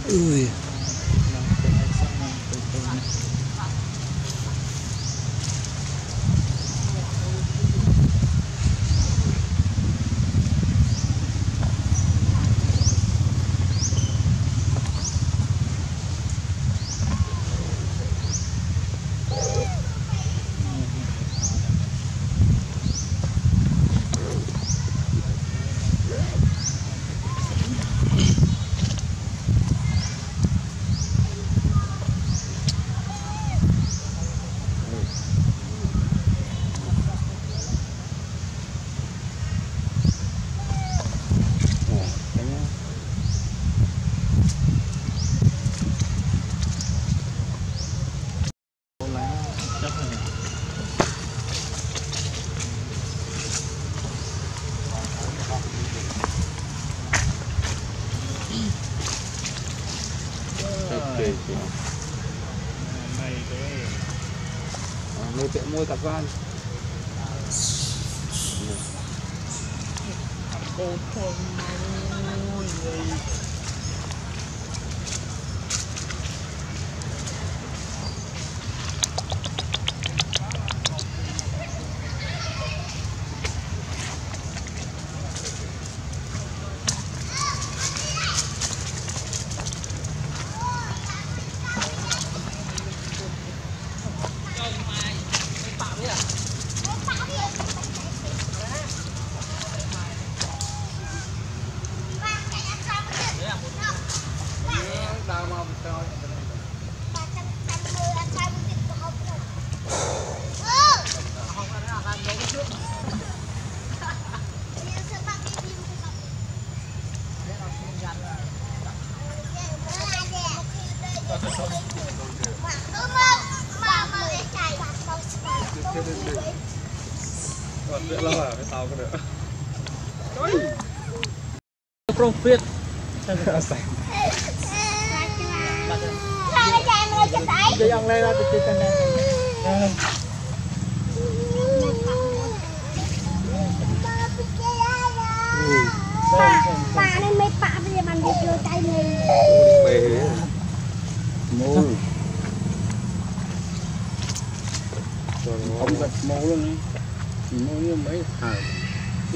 Ui. Nuôi tiệm mua cặp van. Cô thôn nuôi gì? Profit. Yang lain ada cerita nanti. Pak này mấy pak bây giờ bạn đi chơi tay này. Mô. Không bật mô luôn đi. Mô như mấy thằng.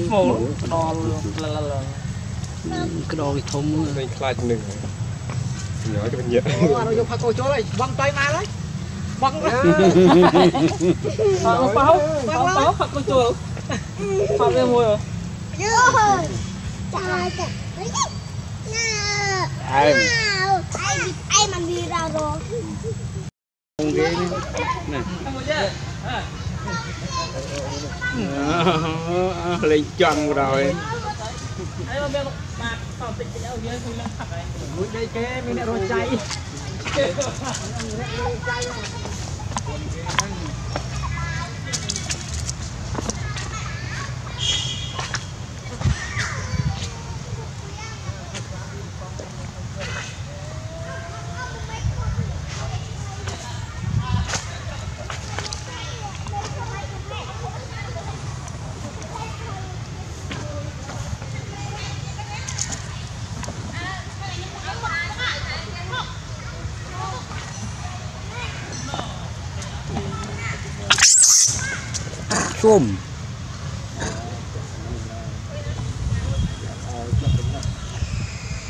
Mô to là. cái đồ cái thùng đây khai chừng nhỏ cái bên nhiệt nó vô phá cô chỗ này băng tay mà đấy băng báo phá cô chỗ phá lên môi rồi ai mà đi ra rồi không ghê này lên chân rồi mũi đây cái mình đã rồi cháy xôm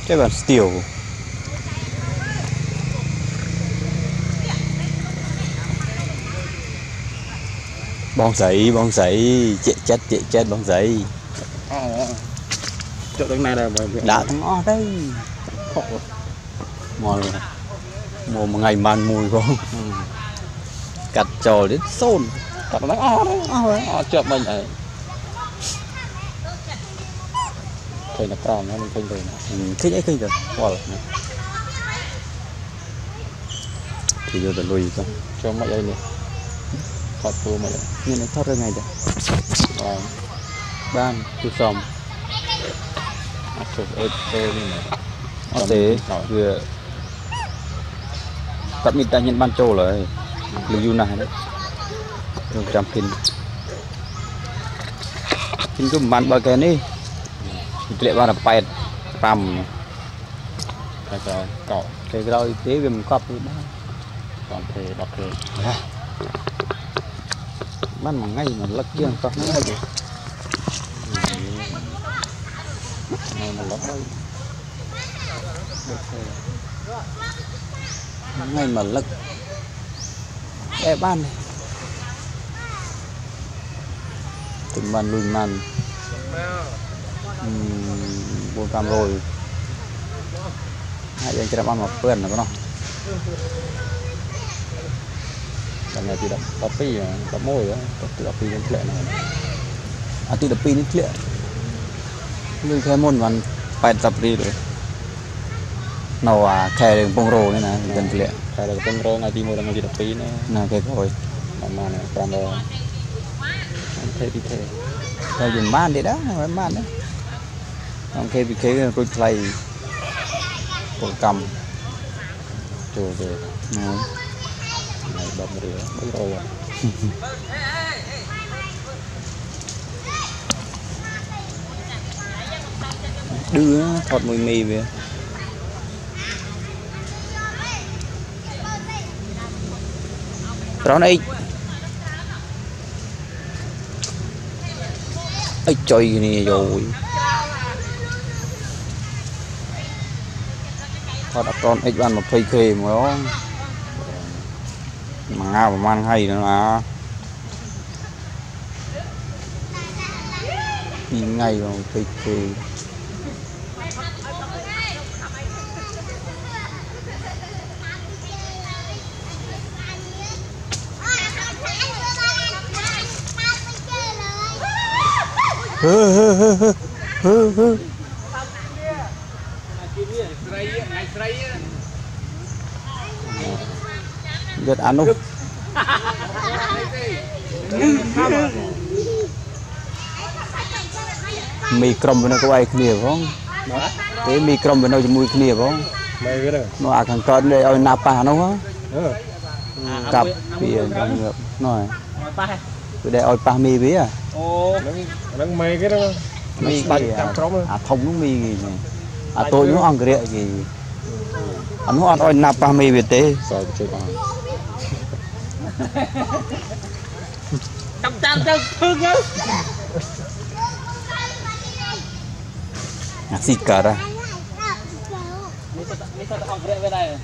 cái bản steel bong sấy chết bong sấy chỗ đất này là đã thằng o đây mò một ngày màn mùi không cắt trò đến xôn cắt nó o đấy chợp mình ấy thầy là tròn nó mình khinh rồi khinh ấy khinh rồi wow thì giờ tận lùi xong cho mọi người này thoát tua mọi người nhưng nó thoát ra ngày đấy ban chú xong chụp thế vừa tận mình ta nhận ban trâu rồi lưu này đấy trong trăm kinh cứ ban bao cái này lệ ban là pet pam cái cọ cái roi tế về một cặp còn thế đọc thế ban mà ngay mà lắc riêng cặp nó hay này mà lắc đây ngay mà lắc cái ban này từng ban lùi màn buồn cam rồi hai anh chơi ăn một phần là có không lần này thì đập pi đập môi đó đập pi đến lệ này thì đập pi đến lệ lưu khai môn vẫn phải tập đi rồi nào khai được bông rô này nè gần lệ khai được bông rô ngay đi mua đang đi đập pi này là cái rồi mà này còn rồi thế thì thế rồi dùng man để đó phải man đấy ông kia bị cái rồi play cổ cầm rồi về này bấm rồi bấm rồi đưa thọt mùi mì về đó này ấy chơi này rồi thoát con ít ăn một phây khề mà đó mà ngao mà mang hay nữa là đi ngay vào phây khề giật ăn không mì crom bên nó có ai kia không cái mì crom bên nó cho mùi kia không nó ăn thằng con đây ơi napa nó quá cặp thì nói đây ơi pa mì bí à nó mê cái đó mì thông nó mì gì tôi nó ăn cái gì nó ăn ơi napa mì việt tế rồi chơi con trăm thương á xịt cả ra Mấy sao học rễ bên này.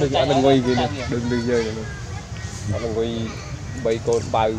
đừng ăn đừng quay kia nè đừng rơi nữa nó là quay bay con bao